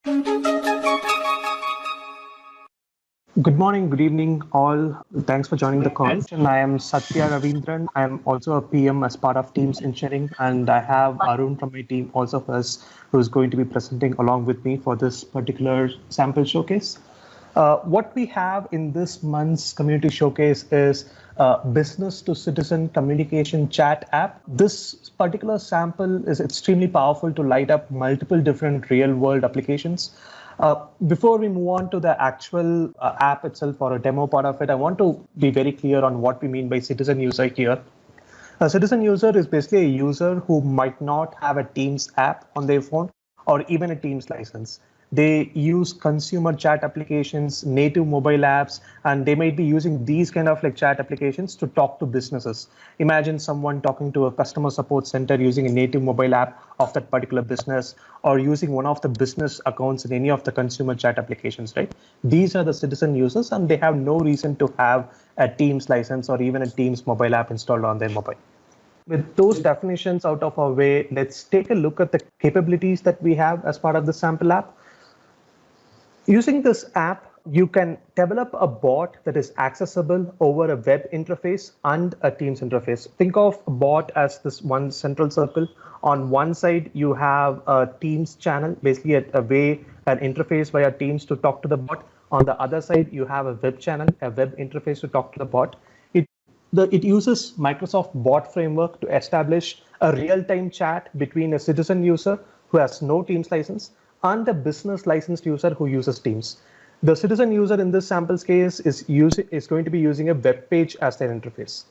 Good morning, good evening, all. Thanks for joining the call. And I am Satya Ravindran. I am also a PM as part of Teams Engineering, and I have Arun from my team also with us, who is going to be presenting along with me for this particular sample showcase. What we have in this month's community showcase is business to citizen communication chat app. This particular sample is extremely powerful to light up multiple different real world applications. Before we move on to the actual app itself or a demo part of it, I want to be very clear on what we mean by citizen user here. A citizen user is basically a user who might not have a Teams app on their phone or even a Teams license. They use consumer chat applications, native mobile apps, and they might be using these kind of like chat applications to talk to businesses. Imagine someone talking to a customer support center using a native mobile app of that particular business, or using one of the business accounts in any of the consumer chat applications, right? These are the citizen users, and they have no reason to have a Teams license or even a Teams mobile app installed on their mobile. With those definitions out of our way, let's take a look at the capabilities that we have as part of the sample app. Using this app, you can develop a bot that is accessible over a web interface and a Teams interface. Think of a bot as this one central circle. On one side, you have a Teams channel, basically a way, an interface via Teams to talk to the bot. On the other side, you have a web channel, a web interface to talk to the bot. It uses Microsoft Bot Framework to establish a real-time chat between a citizen user who has no Teams license and a business licensed user who uses Teams. The citizen user in this samples case is going to be using a web page as their interface.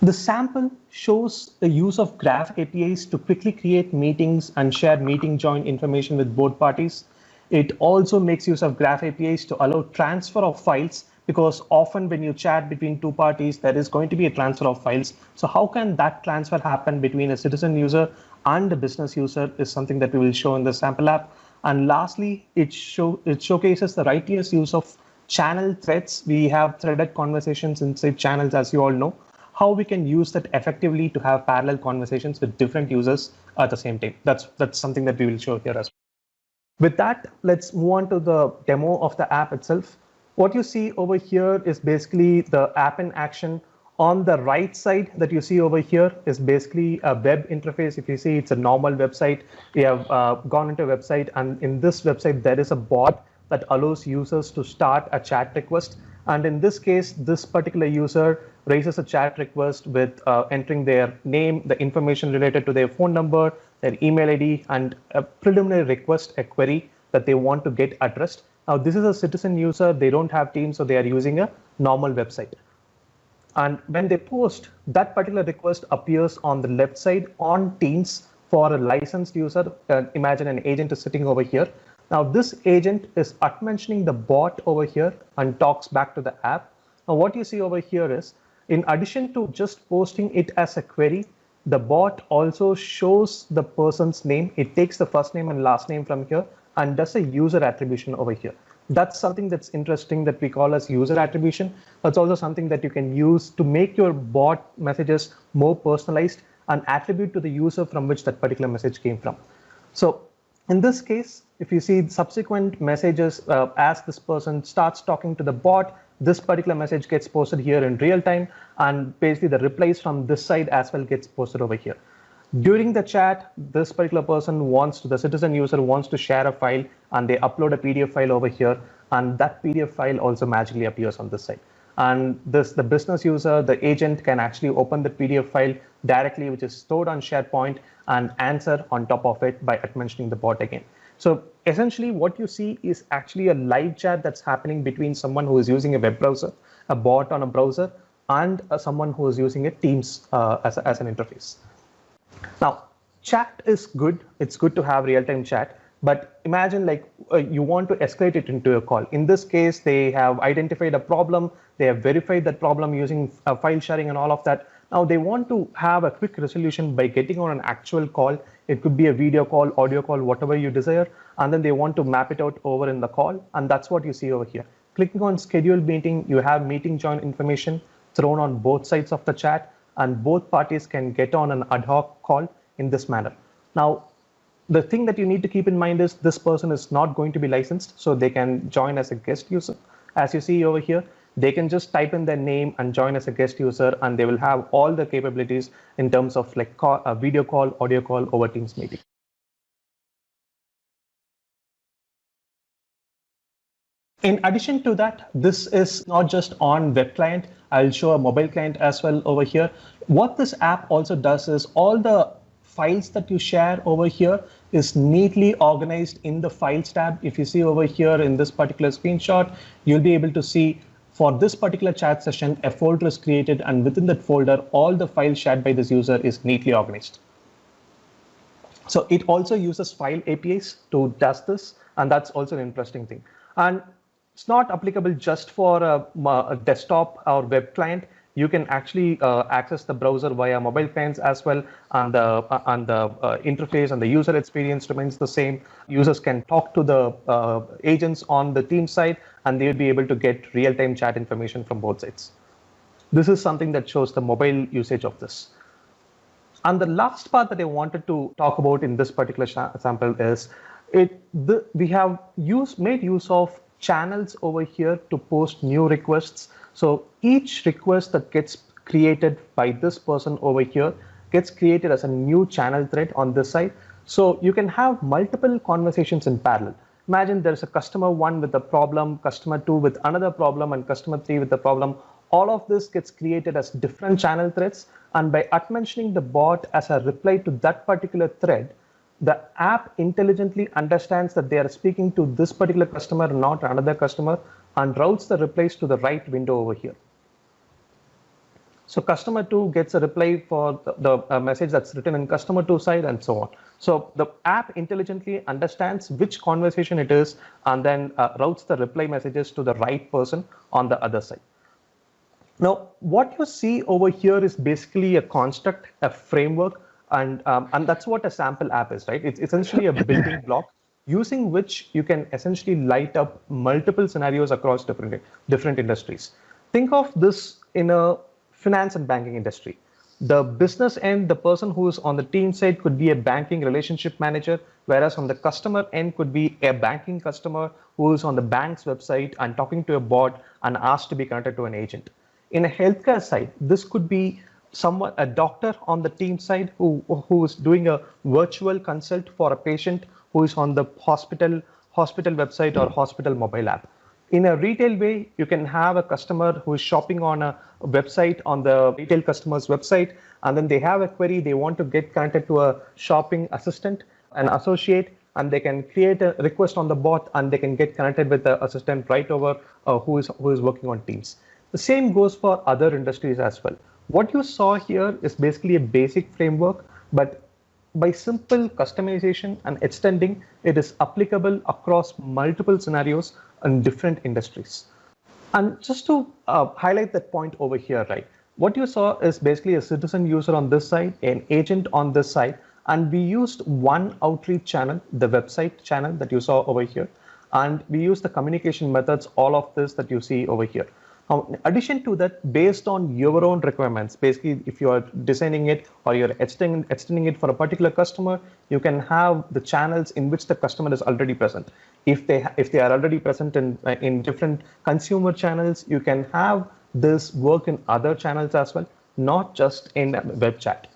The sample shows the use of Graph APIs to quickly create meetings and share meeting join information with both parties. It also makes use of Graph APIs to allow transfer of files, because often when you chat between two parties, there is going to be a transfer of files. So how can that transfer happen between a citizen user and a business user is something that we will show in the sample app. And lastly, it showcases the righteous use of channel threads. We have threaded conversations inside channels, as you all know, how we can use that effectively to have parallel conversations with different users at the same time. That's something that we will show here as well. With that, let's move on to the demo of the app itself. What you see over here is basically the app in action. On the right side that you see over here is basically a web interface. If you see, it's a normal website. We have gone into a website, and in this website, there is a bot that allows users to start a chat request. And in this case, this particular user raises a chat request with entering their name, the information related to their phone number, their email ID, and a preliminary request, a query that they want to get addressed. Now, this is a citizen user. They don't have Teams, so they are using a normal website. And when they post, that particular request appears on the left side on Teams for a licensed user. Imagine an agent is sitting over here. Now, this agent is mentioning the bot over here and talks back to the app. Now, what you see over here is, in addition to just posting it as a query, the bot also shows the person's name. It takes the first name and last name from here and does a user attribution over here. That's something that's interesting that we call as user attribution. That's also something that you can use to make your bot messages more personalized and attribute to the user from which that particular message came from. So in this case, if you see subsequent messages as this person starts talking to the bot, this particular message gets posted here in real time, and basically the replies from this side as well gets posted over here. During the chat, this particular person the citizen user wants to share a file, and they upload a PDF file over here, and that PDF file also magically appears on this side. And the business user, the agent, can actually open the PDF file directly, which is stored on SharePoint, and answer on top of it by mentioning the bot again. So essentially what you see is actually a live chat that's happening between someone who is using a web browser, a bot on a browser, and someone who is using a Teams as an interface. Now, chat is good. It's good to have real-time chat. But imagine you want to escalate it into a call. In this case, they have identified a problem. They have verified that problem using file sharing and all of that. Now they want to have a quick resolution by getting on an actual call. It could be a video call, audio call, whatever you desire. And then they want to map it out over in the call. And that's what you see over here. Clicking on schedule meeting, you have meeting join information thrown on both sides of the chat, and both parties can get on an ad hoc call in this manner. Now, The thing that you need to keep in mind is this person is not going to be licensed, so they can join as a guest user. As you see over here, they can just type in their name and join as a guest user, and they will have all the capabilities in terms of like video call, audio call over Teams meeting. In addition to that, this is not just on web client. I'll show a mobile client as well over here. What this app also does is all the files that you share over here is neatly organized in the files tab. If you see over here in this particular screenshot, you'll be able to see for this particular chat session, a folder is created, and within that folder, all the files shared by this user is neatly organized. So it also uses file APIs to test this, and that's also an interesting thing. And it's not applicable just for a desktop or web client. You can actually access the browser via mobile clients as well, and the interface and the user experience remains the same. Users can talk to the agents on the team side, and they'll be able to get real-time chat information from both sides. This is something that shows the mobile usage of this. And the last part that I wanted to talk about in this particular sample is we have made use of channels over here to post new requests. So each request that gets created by this person over here gets created as a new channel thread on this side. So you can have multiple conversations in parallel. Imagine there's a customer 1 with a problem, customer 2 with another problem, and customer 3 with a problem. All of this gets created as different channel threads. And by mentioning the bot as a reply to that particular thread, the app intelligently understands that they are speaking to this particular customer, not another customer, and routes the replies to the right window over here. So customer 2 gets a reply for the message that's written in customer 2 side, and so on. So the app intelligently understands which conversation it is, and then routes the reply messages to the right person on the other side. Now, what you see over here is basically a construct, a framework, and that's what a sample app is, right? It's essentially a building block using which you can essentially light up multiple scenarios across different industries. Think of this in a finance and banking industry. The business end, the person who is on the team side could be a banking relationship manager, whereas on the customer end could be a banking customer who is on the bank's website and talking to a bot and asked to be connected to an agent. In a healthcare side, this could be a doctor on the team side who is doing a virtual consult for a patient who is on the hospital website or hospital mobile app. In a retail way, you can have a customer who is shopping on a website on the retail customer's website, and then they have a query, they want to get connected to a shopping assistant, an associate, and they can create a request on the bot, and they can get connected with the assistant right over who is working on Teams. The same goes for other industries as well. What you saw here is basically a basic framework, but by simple customization and extending, it is applicable across multiple scenarios in different industries. And just to highlight that point over here, right? What you saw is basically a citizen user on this side, an agent on this side, and we used one outreach channel, the website channel that you saw over here, and we used the communication methods, all of this that you see over here. Now, in addition to that, based on your own requirements, basically, if you are designing it or you're extending it for a particular customer, you can have the channels in which the customer is already present. If they are already present in different consumer channels, you can have this work in other channels as well, not just in web chat.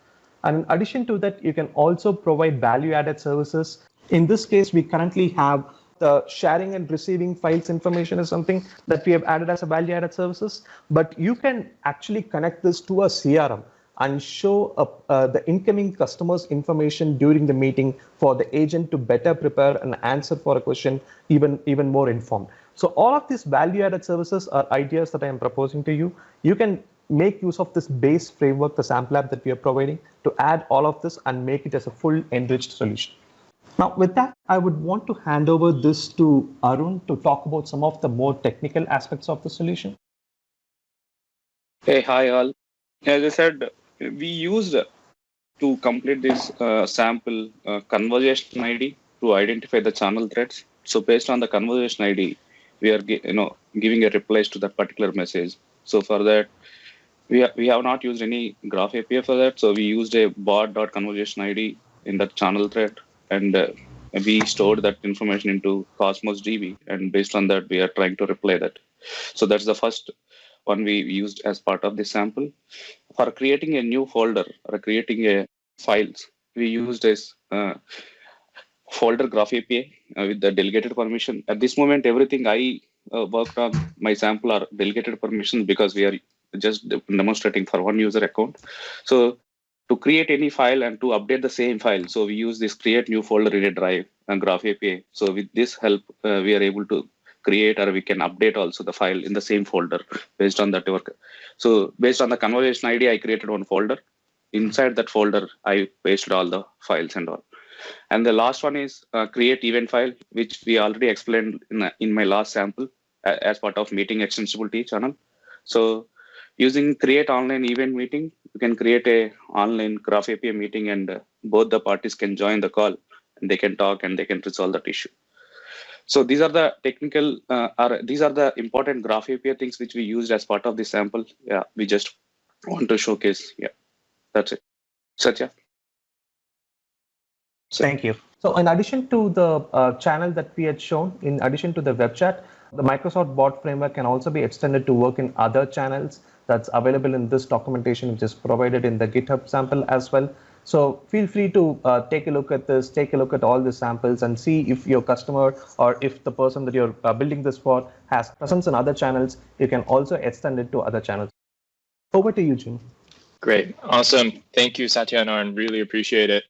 And in addition to that, you can also provide value-added services. In this case, we currently have the sharing and receiving files information is something that we have added as a value-added services, but you can actually connect this to a CRM and show the incoming customers information during the meeting for the agent to better prepare an answer for a question, even more informed. So all of these value-added services are ideas that I am proposing to you. You can make use of this base framework, the sample app that we are providing, to add all of this and make it as a full enriched solution. Now, with that, I would want to hand over this to Arun to talk about some of the more technical aspects of the solution. Hey, hi all. As I said, we used to complete this sample conversation ID to identify the channel threads. So based on the conversation ID, we are giving a replies to that particular message. So for that, we have not used any graph API for that. So we used a bot.conversation ID in that channel thread. and we stored that information into Cosmos DB, and based on that, we are trying to replay that. So that's the first one we used as part of the sample. For creating a new folder or creating a files, we used this folder graph API with the delegated permission. At this moment, everything I worked on my sample are delegated permissions because we are just demonstrating for one user account. So to create any file and to update the same file, so we use this create new folder in a drive and graph API. So with this help, we are able to create or we can update also the file in the same folder based on that work. So based on the conversation ID, I created one folder. Inside that folder, I pasted all the files and all. And the last one is create event file, which we already explained in my last sample as part of meeting extensibility channel. So using create online event meeting, you can create a online graph API meeting and both the parties can join the call and they can talk and they can resolve that issue. So these are the technical, these are the important graph API things which we used as part of the sample. Yeah, we just want to showcase. Yeah, that's it. Satya. Thank you. So in addition to the channel that we had shown, in addition to the web chat, the Microsoft Bot Framework can also be extended to work in other channels that's available in this documentation, which is provided in the GitHub sample as well. So feel free to take a look at this, take a look at all the samples and see if your customer or if the person that you're building this for has presence in other channels. You can also extend it to other channels. Over to you, Jim. Great. Awesome. Thank you, Satya and Arun. Really appreciate it.